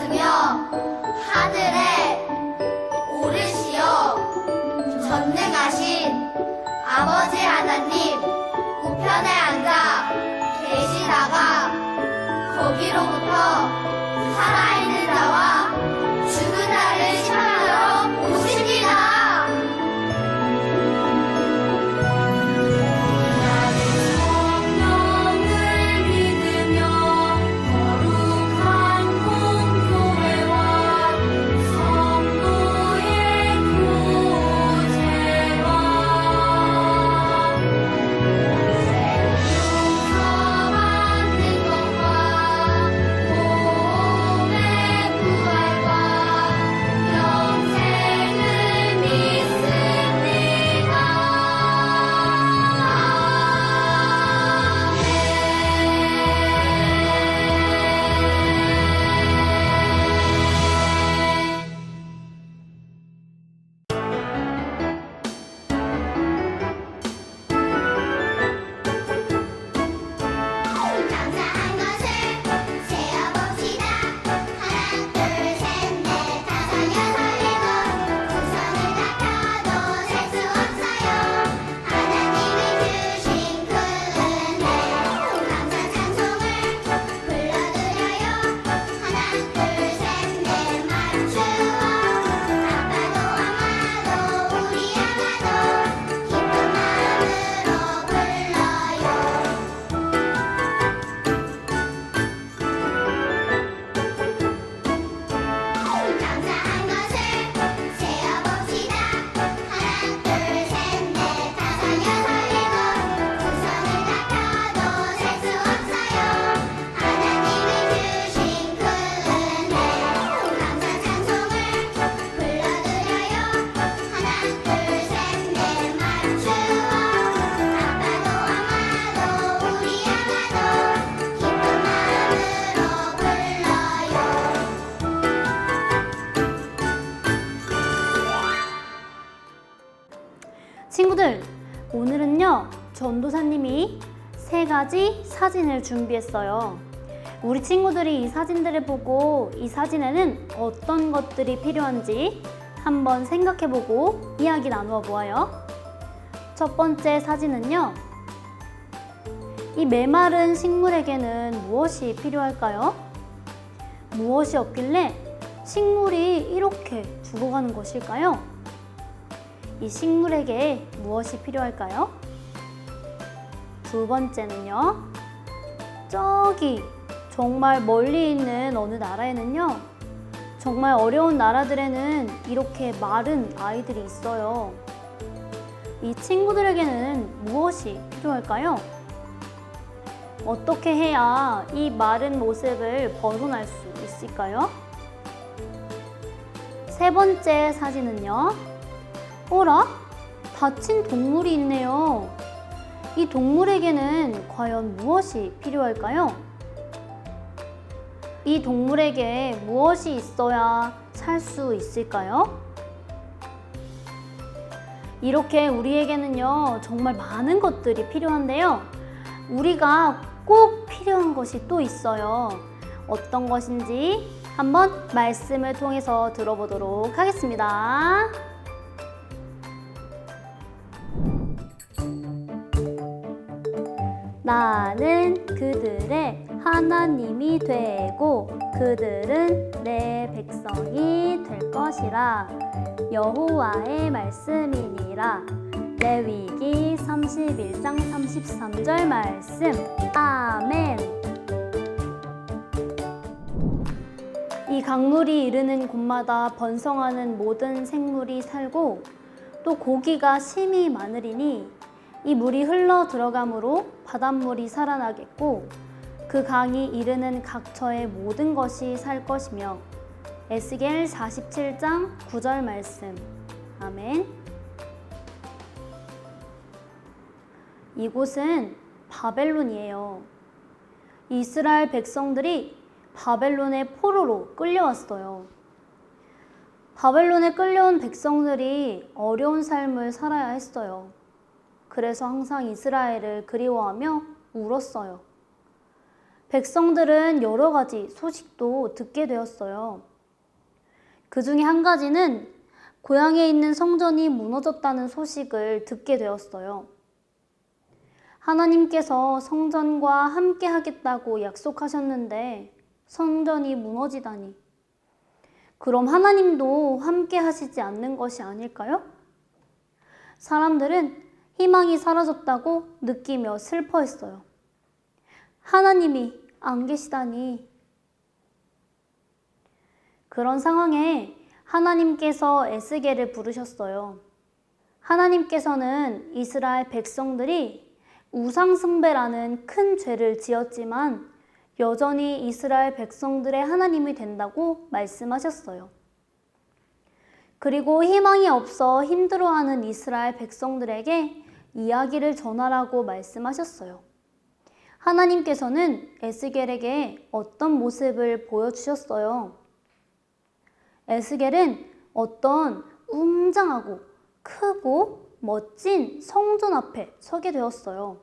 앉으며 하늘에 오르시어 전능하신 아버지 하나님 우편에 앉아 계시다가 거기로부터 살아있는 자와 죽은 자를 심판하러 오십니다. 성령을 믿으며 거룩한 공교회와 성도의 교제와 용서받는 것과 몸의 부활과 영생을 믿습니다. 감사한 것을 세어봅시다. 하나, 둘, 셋, 넷, 다섯, 여섯, 일곱. 두 손을 다 펴도 셀 수 없어요. 하나님이 주신 큰 은혜. 감사 찬송을 불러드려요. 하나, 둘, 셋, 넷, 맞추어. 아빠도 엄마도 우리 아가도 기쁜 마음으로 불러요. 감사한 것을 세어봅시다. 하나, 둘, 셋, 넷, 다섯, 여섯, 일곱. 두 손을 다 펴도 셀 수 없어요. 하나님이 주신 큰 은혜. 감사 찬송을 불러드려요. 하나, 둘, 셋, 넷, 맞추어. 아빠도 엄마도 우리 아가도 기쁜 마음으로 불러요. 친구들, 오늘은요, 전도사님이 3가지 사진을 준비했어요. 우리 친구들이 이 사진들을 보고 이 사진에는 어떤 것들이 필요한지 한번 생각해보고 이야기 나누어 보아요. 첫 번째 사진은요, 이 메마른 식물에게는 무엇이 필요할까요? 무엇이 없길래 식물이 이렇게 죽어가는 것일까요? 이 식물에게 무엇이 필요할까요? 두 번째는요, 저기 정말 멀리 있는 어느 나라에는요, 정말 어려운 나라들에는 이렇게 마른 아이들이 있어요. 이 친구들에게는 무엇이 필요할까요? 어떻게 해야 이 마른 모습을 벗어날 수 있을까요? 세 번째 사진은요, 어라? 다친 동물이 있네요. 이 동물에게는 과연 무엇이 필요할까요? 이 동물에게 무엇이 있어야 살 수 있을까요? 이렇게 우리에게는요, 정말 많은 것들이 필요한데요. 우리가 꼭 필요한 것이 또 있어요. 어떤 것인지 한번 말씀을 통해서 들어보도록 하겠습니다. 나는 그들의 하나님이 되고 그들은 내 백성이 될 것이라. 여호와의 말씀이니라. 레위기 31장 33절 말씀. 아멘. 이 강물이 이르는 곳마다 번성하는 모든 생물이 살고 또 고기가 심히 많으리니 이 물이 흘러 들어가므로 바닷물이 살아나겠고 그 강이 이르는 각처의 모든 것이 살 것이며. 에스겔 47장 9절 말씀. 아멘. 이곳은 바벨론이에요. 이스라엘 백성들이 바벨론의 포로로 끌려왔어요. 바벨론에 끌려온 백성들이 어려운 삶을 살아야 했어요. 그래서 항상 이스라엘을 그리워하며 울었어요. 백성들은 여러 가지 소식도 듣게 되었어요. 그 중에 한 가지는 고향에 있는 성전이 무너졌다는 소식을 듣게 되었어요. 하나님께서 성전과 함께 하겠다고 약속하셨는데 성전이 무너지다니. 그럼 하나님도 함께 하시지 않는 것이 아닐까요? 사람들은 희망이 사라졌다고 느끼며 슬퍼했어요. 하나님이 안 계시다니. 그런 상황에 하나님께서 에스겔을 부르셨어요. 하나님께서는 이스라엘 백성들이 우상숭배라는 큰 죄를 지었지만 여전히 이스라엘 백성들의 하나님이 된다고 말씀하셨어요. 그리고 희망이 없어 힘들어하는 이스라엘 백성들에게 이야기를 전하라고 말씀하셨어요. 하나님께서는 에스겔에게 어떤 모습을 보여주셨어요? 에스겔은 어떤 웅장하고 크고 멋진 성전 앞에 서게 되었어요.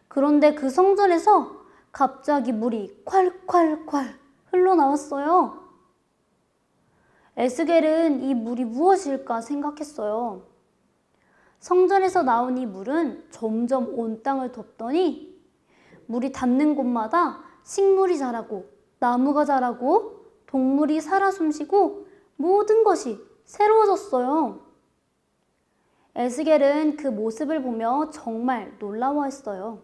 그런데 그 성전에서 갑자기 물이 콸콸콸 흘러나왔어요. 에스겔은 이 물이 무엇일까 생각했어요. 성전에서 나온 이 물은 점점 온 땅을 덮더니 물이 닿는 곳마다 식물이 자라고 나무가 자라고 동물이 살아 숨쉬고 모든 것이 새로워졌어요. 에스겔은 그 모습을 보며 정말 놀라워했어요.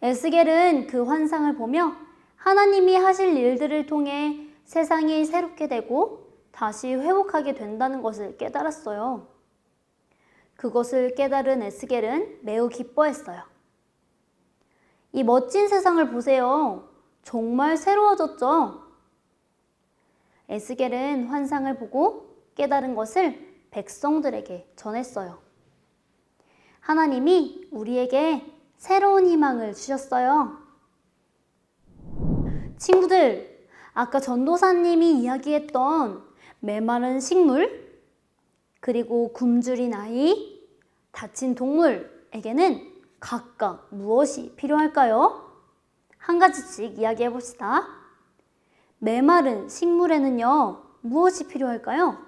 에스겔은 그 환상을 보며 하나님이 하실 일들을 통해 세상이 새롭게 되고 다시 회복하게 된다는 것을 깨달았어요. 그것을 깨달은 에스겔은 매우 기뻐했어요. 이 멋진 세상을 보세요. 정말 새로워졌죠? 에스겔은 환상을 보고 깨달은 것을 백성들에게 전했어요. 하나님이 우리에게 새로운 희망을 주셨어요. 친구들, 아까 전도사님이 이야기했던 메마른 식물, 그리고 굶주린 아이, 다친 동물에게는 각각 무엇이 필요할까요? 한 가지씩 이야기해 봅시다. 메마른 식물에는요, 무엇이 필요할까요?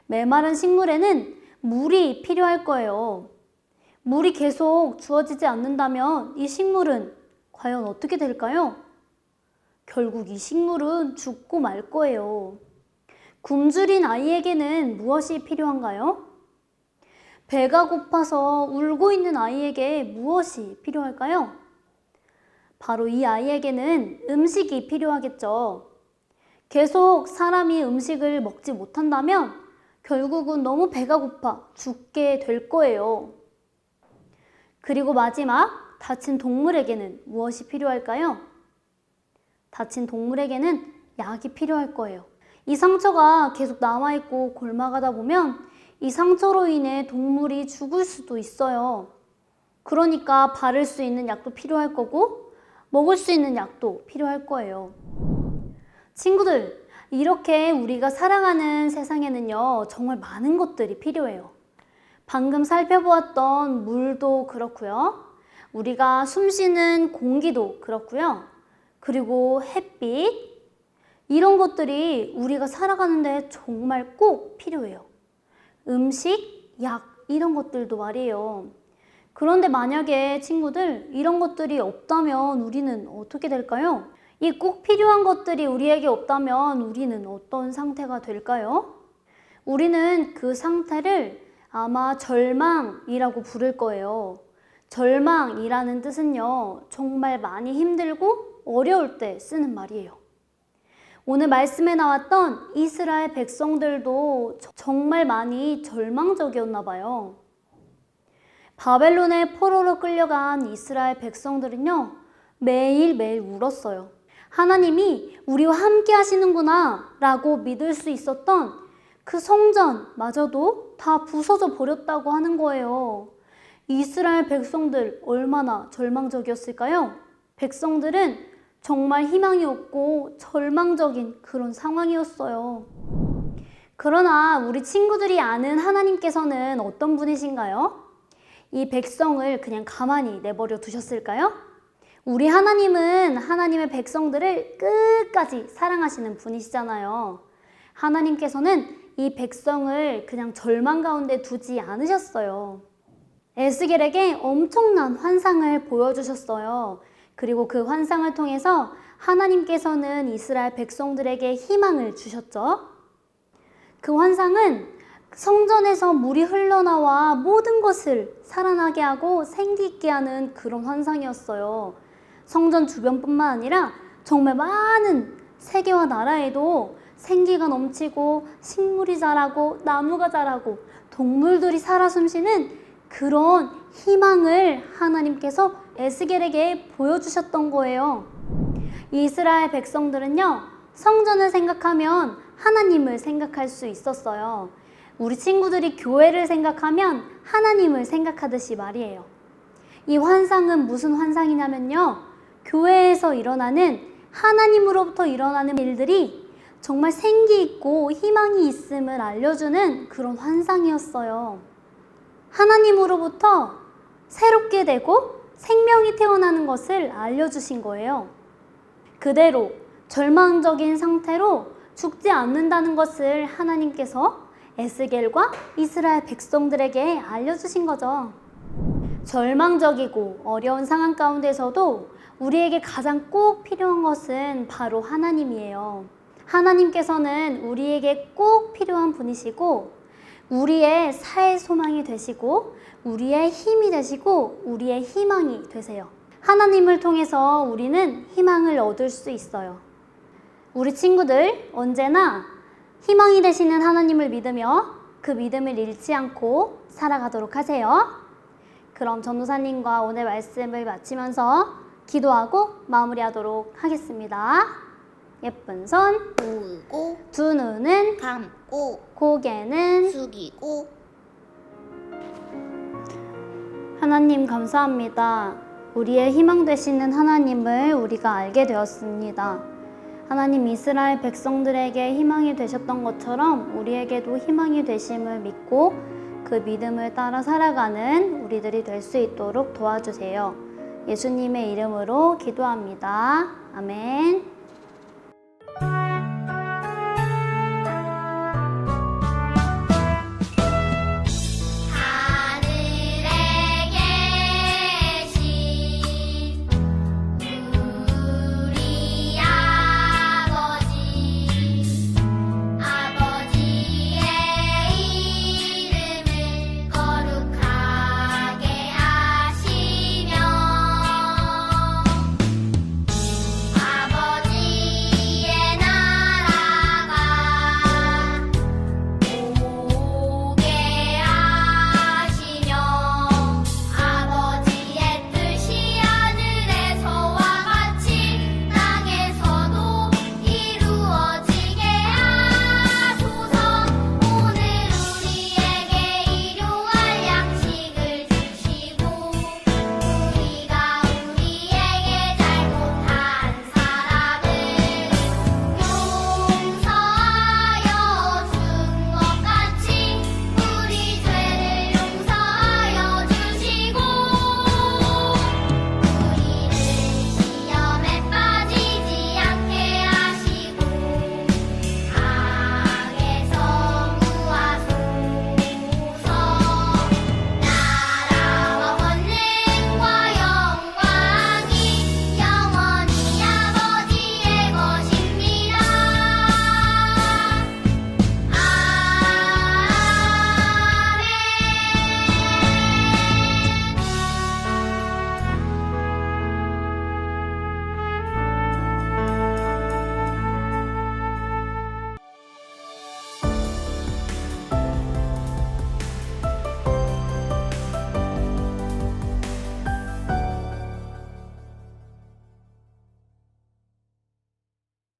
메마른 식물에는 물이 필요할 거예요. 물이 계속 주어지지 않는다면 이 식물은 과연 어떻게 될까요? 결국 이 식물은 죽고 말 거예요. 굶주린 아이에게는 무엇이 필요한가요? 배가 고파서 울고 있는 아이에게 무엇이 필요할까요? 바로 이 아이에게는 음식이 필요하겠죠. 계속 사람이 음식을 먹지 못한다면 결국은 너무 배가 고파 죽게 될 거예요. 그리고 마지막, 다친 동물에게는 무엇이 필요할까요? 다친 동물에게는 약이 필요할 거예요. 이 상처가 계속 남아있고 골마가다 보면 이 상처로 인해 동물이 죽을 수도 있어요. 그러니까 바를 수 있는 약도 필요할 거고 먹을 수 있는 약도 필요할 거예요. 친구들, 이렇게 우리가 살아가는 세상에는요, 정말 많은 것들이 필요해요. 방금 살펴보았던 물도 그렇고요. 우리가 숨쉬는 공기도 그렇고요. 그리고 햇빛, 이런 것들이 우리가 살아가는데 정말 꼭 필요해요. 음식, 약, 이런 것들도 말이에요. 그런데 만약에 친구들, 이런 것들이 없다면 우리는 어떻게 될까요? 이 꼭 필요한 것들이 우리에게 없다면 우리는 어떤 상태가 될까요? 우리는 그 상태를 아마 절망이라고 부를 거예요. 절망이라는 뜻은요, 정말 많이 힘들고 어려울 때 쓰는 말이에요. 오늘 말씀에 나왔던 이스라엘 백성들도 정말 많이 절망적이었나 봐요. 바벨론의 포로로 끌려간 이스라엘 백성들은요, 매일매일 울었어요. 하나님이 우리와 함께 하시는구나 라고 믿을 수 있었던 그 성전마저도 다 부서져 버렸다고 하는 거예요. 이스라엘 백성들 얼마나 절망적이었을까요? 백성들은 정말 희망이 없고 절망적인 그런 상황이었어요. 그러나 우리 친구들이 아는 하나님께서는 어떤 분이신가요? 이 백성을 그냥 가만히 내버려 두셨을까요? 우리 하나님은 하나님의 백성들을 끝까지 사랑하시는 분이시잖아요. 하나님께서는 이 백성을 그냥 절망 가운데 두지 않으셨어요. 에스겔에게 엄청난 환상을 보여주셨어요. 그리고 그 환상을 통해서 하나님께서는 이스라엘 백성들에게 희망을 주셨죠. 그 환상은 성전에서 물이 흘러나와 모든 것을 살아나게 하고 생기 있게 하는 그런 환상이었어요. 성전 주변뿐만 아니라 정말 많은 세계와 나라에도 생기가 넘치고 식물이 자라고 나무가 자라고 동물들이 살아 숨쉬는 그런 희망을 하나님께서 에스겔에게 보여주셨던 거예요. 이스라엘 백성들은요, 성전을 생각하면 하나님을 생각할 수 있었어요. 우리 친구들이 교회를 생각하면 하나님을 생각하듯이 말이에요. 이 환상은 무슨 환상이냐면요, 교회에서 일어나는 하나님으로부터 일어나는 일들이 정말 생기 있고 희망이 있음을 알려주는 그런 환상이었어요. 하나님으로부터 새롭게 되고 생명이 태어나는 것을 알려주신 거예요. 그대로 절망적인 상태로 죽지 않는다는 것을 하나님께서 에스겔과 이스라엘 백성들에게 알려주신 거죠. 절망적이고 어려운 상황 가운데서도 우리에게 가장 꼭 필요한 것은 바로 하나님이에요. 하나님께서는 우리에게 꼭 필요한 분이시고 우리의 사의 소망이 되시고 우리의 힘이 되시고 우리의 희망이 되세요. 하나님을 통해서 우리는 희망을 얻을 수 있어요. 우리 친구들 언제나 희망이 되시는 하나님을 믿으며 그 믿음을 잃지 않고 살아가도록 하세요. 그럼 전도사님과 오늘 말씀을 마치면서 기도하고 마무리하도록 하겠습니다. 예쁜 손 모으고 두 눈은 감고 고개는 숙이고. 하나님 감사합니다. 우리의 희망 되시는 하나님을 우리가 알게 되었습니다. 하나님 이스라엘 백성들에게 희망이 되셨던 것처럼 우리에게도 희망이 되심을 믿고 그 믿음을 따라 살아가는 우리들이 될 수 있도록 도와주세요. 예수님의 이름으로 기도합니다. 아멘.